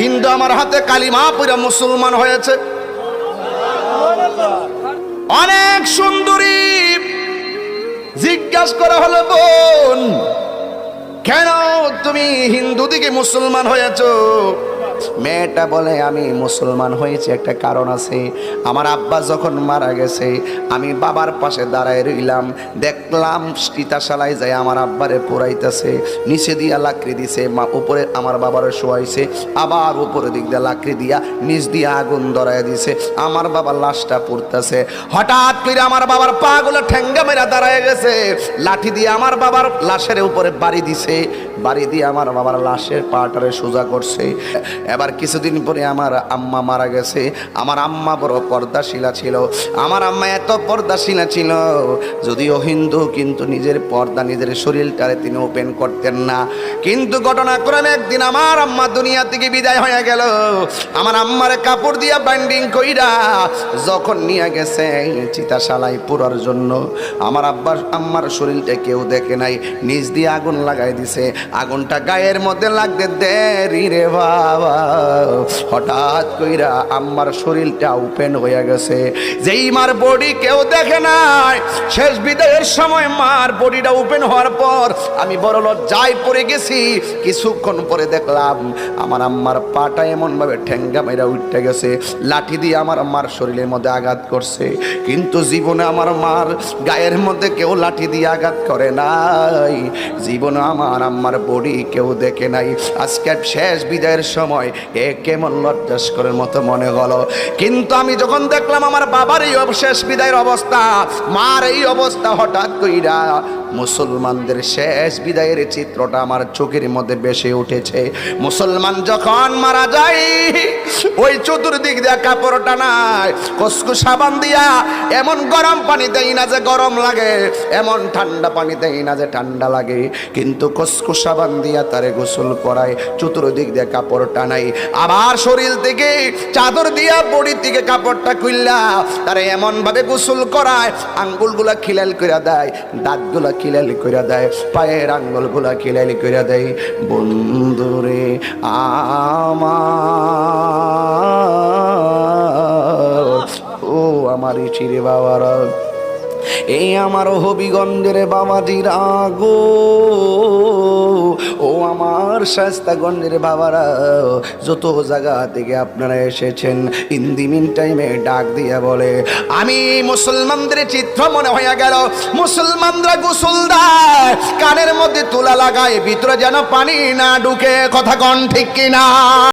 হিন্দু আমার হাতে কালিমা পড়ে মুসলমান হয়েছে। অনেক সুন্দরী জিজ্ঞাসা করা হলো, বোন কেন তুমি হিন্দু থেকে মুসলমান হয়েছো? মেয়েটা বলে, আমি মুসলমান হয়েছি একটা কারণ আছে। আমার আব্বা যখন মারা গেছে আমি বাবার পাশে দাঁড়ায় রইলাম, দেখলাম চিতাশালায় যায় আমার আব্বারে পোড়াইতেছে, নিচে দিয়া লাকড়ি দিছে, উপরে আমার বাবারে শোয়াইছে, আবার উপরে দিক দিয়ে লাকড়ি দিয়া নিচ দিয়ে আগুন ধরায় দিছে, আমার বাবার লাশটা পুড়তেছে। হঠাৎ করে আমার বাবার পা গুলো ঠেঙ্গা মেরা দাঁড়ায় গেছে, লাঠি দিয়ে আমার বাবার লাশের উপরে বাড়ি দিছে, বাড়ি দিয়ে আমার বাবার লাশের পাটারে সোজা করছে। এবার কিছুদিন পরে আমার আম্মা মারা গেছে। আমার আম্মা বড় পর্দাশীলা ছিল, আমার আম্মা এত পর্দাশীলা ছিল, যদিও হিন্দু কিন্তু নিজের পর্দা নিজের শরীরটারে তিনি ওপেন করতেন না। কিন্তু ঘটনাক্রমে একদিন আমার আম্মা দুনিয়া থেকে বিদায় হয়ে গেল। আমার আম্মার কাপড় দিয়া বাইন্ডিং কইরা যখন নিয়ে গেছে চিতাশালায় পুরার জন্য, আমার আম্মার শরীরটা কেউ দেখে নাই, নিজ দিয়ে আগুন লাগাই দিছে। আগুনটা গায়ের মধ্যে লাগতে দেরি রে বাবা, হঠাৎ কইরা আম্মার শরীরটা ওপেন হয়ে গেছে। যেই মার বডি কেউ দেখে নাই, শেষ বিদায়ের সময় মার বডিটা ওপেন হওয়ার পর আমি বড় লজ্জায় পড়ে গেছি। কিছুক্ষণ পরে দেখলাম আমার আম্মার পাটা এমন ভাবে ঠেঙ্গা মেরা উঠতে গেছে, লাঠি দিয়ে আমার আম্মার শরীরের মধ্যে আঘাত করছে। কিন্তু জীবনে আমার মার গায়ের মধ্যে কেউ লাঠি দিয়ে আঘাত করে নাই, জীবনে আমার আম্মার বডি কেউ দেখে নাই। আজকে শেষ বিদায়ের সময় এ কেমন লজ্জাস্করের মতো মনে হলো। কিন্তু আমি যখন দেখলাম আমার বাবার এই শেষ বিদায়ের অবস্থা, মার এই অবস্থা, হঠাৎ কইরা মুসলমানদের শেষ বিদায়ের চিত্রটা আমার চোখের মধ্যে ভেসে উঠেছে। মুসলমান যখন মারা যায় ওই চতুর্দিক দিয়ে কাপড় টানায়, কসকু সাবান দিয়া এমন গরম পানি দেয় না যে গরম লাগে, এমন ঠান্ডা পানি দেয় না যে ঠান্ডা লাগে, কিন্তু কসকু সাবান দিয়া তারে গোসল করায়, চতুর্দিক দিয়ে কাপড় টানাই, আবার শরীর থেকে চাদর দিয়া বডি থেকে কাপড়টা খুললা তারে এমন ভাবে গোসল করায়, আঙ্গুলগুলা খিলাল কইরা দেয়, দাঁতগুলা খিলাল কইরা দেয়, পায়ের আঙ্গুলগুলা খিলাল কইরা দেয়। বন্ধুরে আমার, ও আমার চিরে বাবারা, এই আমার হবিগঞ্জের বাবাজিরা গো, ও আমার শাস্তাগঞ্জের বাবারা, যত জায়গা থেকে আপনারা এসেছেন, ইন দি মিন টাইমে ডাক দিয়া বলে, আমি মুসলমানদের চিত্র মনে হয়ে গেল। মুসলমানরা গোসল দেয়, কানের মধ্যে তুলা লাগায়, ভিতরে যেন পানি না ঢুকে। কথা কন ঠিক কিনা?